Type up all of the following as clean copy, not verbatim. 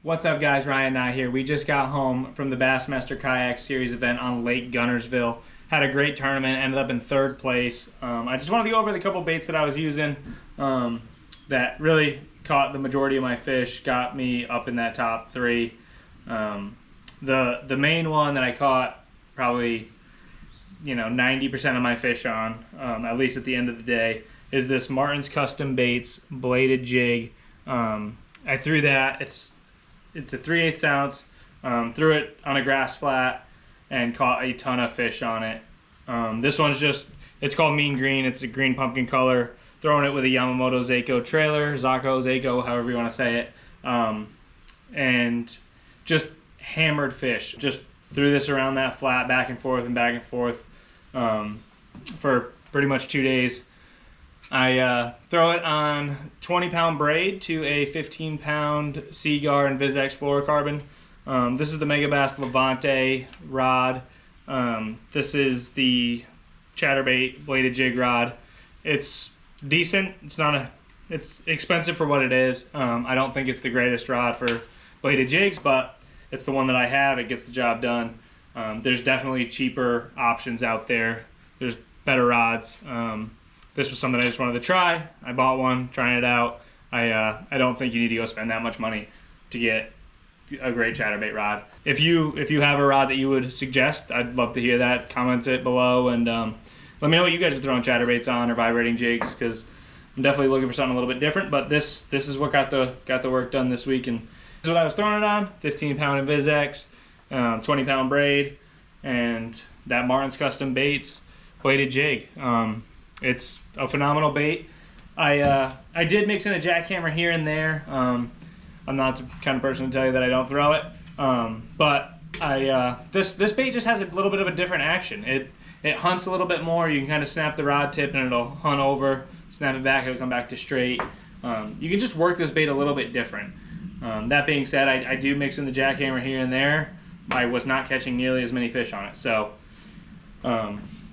What's up, guys? Ryan Nye here. We just got home from the Bassmaster Kayak Series event on Lake Guntersville. Had a great tournament, ended up in third place. I just wanted to go over the couple baits that I was using that really caught the majority of my fish, got me up in that top three. The main one that I caught probably 90% of my fish on, at least at the end of the day, is this Martin's Custom Baits bladed jig. I threw that. It's a 3/8 ounce. Threw it on a grass flat and caught a ton of fish on it. This one's it's called Mean Green. It's a green pumpkin color. Throwing it with a Yamamoto Seiko trailer, Zako, Seiko, however you want to say it. And just hammered fish. Just threw this around that flat back and forth for pretty much 2 days. I throw it on 20-pound braid to a 15-pound Seaguar and VizX fluorocarbon. This is the Megabass Levante rod. This is the chatterbait bladed jig rod. It's decent. It's expensive for what it is. I don't think it's the greatest rod for bladed jigs, but it's the one that I have. It gets the job done. There's definitely cheaper options out there. There's better rods. This was something I just wanted to try. I bought one, trying it out. I don't think you need to go spend that much money to get a great chatterbait rod. If you have a rod that you would suggest, I'd love to hear that. Comment it below and let me know what you guys are throwing chatterbaits on or vibrating jigs, because I'm definitely looking for something a little bit different. But this is what got the work done this week, and this is what I was throwing it on: 15-pound in VizX, 20-pound braid, and that Martin's Custom Baits bladed jig. It's a phenomenal bait. I did mix in a jackhammer here and there. I'm not the kind of person to tell you that I don't throw it, but this bait just has a little bit of a different action. It hunts a little bit more. You can kind of snap the rod tip and it'll hunt over, snap it back, it'll come back to straight. You can just work this bait a little bit different. That being said, I do mix in the jackhammer here and there. I was not catching nearly as many fish on it, so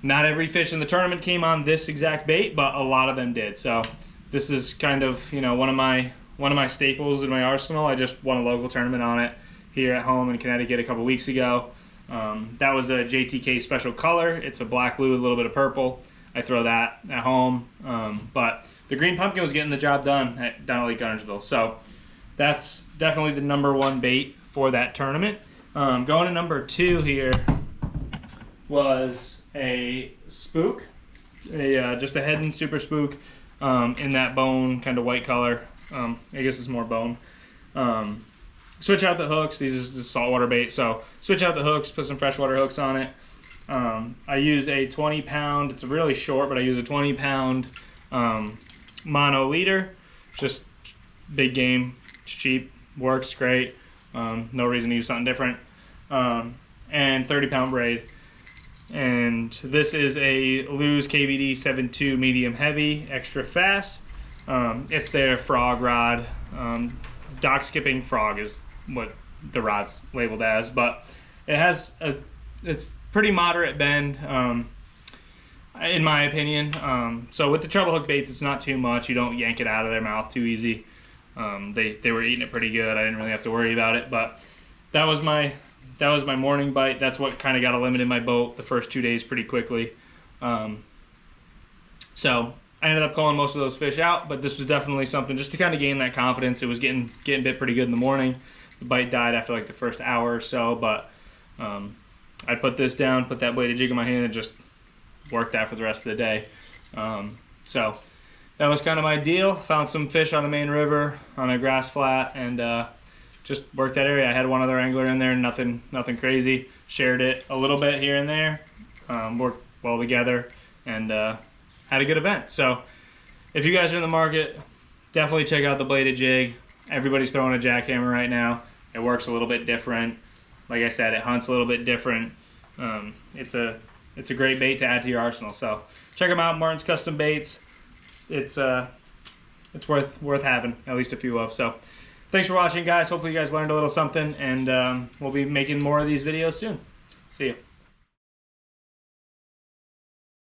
not every fish in the tournament came on this exact bait, but a lot of them did. So this is kind of one of my staples in my arsenal. I just won a local tournament on it here at home in Connecticut a couple weeks ago. That was a JTK special color. It's a black blue with a little bit of purple. I throw that at home, but the green pumpkin was getting the job done down at Lake Guntersville. So that's definitely the #1 bait for that tournament. Going to number 2 here was a spook, just a head and super spook in that bone kind of white color. I guess it's more bone. Switch out the hooks. These is just saltwater bait, so switch out the hooks, put some freshwater hooks on it. I use a 20-pound, it's really short, but I use a 20-pound mono leader. Just big game, it's cheap, works great. No reason to use something different. And 30-pound braid. And this is a Lew's KVD 7.2 medium heavy, extra fast. It's their frog rod. Dock skipping frog is what the rod's labeled as, but it's pretty moderate bend, in my opinion. So with the treble hook baits, it's not too much. You don't yank it out of their mouth too easy. They were eating it pretty good. I didn't really have to worry about it, but that was my morning bite. That's what kind of got a limit in my boat the first 2 days pretty quickly. So I ended up calling most of those fish out, but this was definitely something just to kind of gain that confidence. It was getting bit pretty good in the morning. The bite died after like the first hour or so, but I put this down, put that bladed jig in my hand, and just worked that for the rest of the day. So that was kind of my deal. Found some fish on the main river on a grass flat, and just worked that area. I had one other angler in there, nothing crazy. Shared it a little bit here and there. Worked well together, and had a good event. So if you guys are in the market, definitely check out the bladed jig. Everybody's throwing a jackhammer right now. It works a little bit different. Like I said, it hunts a little bit different. It's a great bait to add to your arsenal. So check them out, Martin's Custom Baits. It's worth having at least a few of. So thanks for watching, guys. Hopefully you guys learned a little something, and we'll be making more of these videos soon. See you.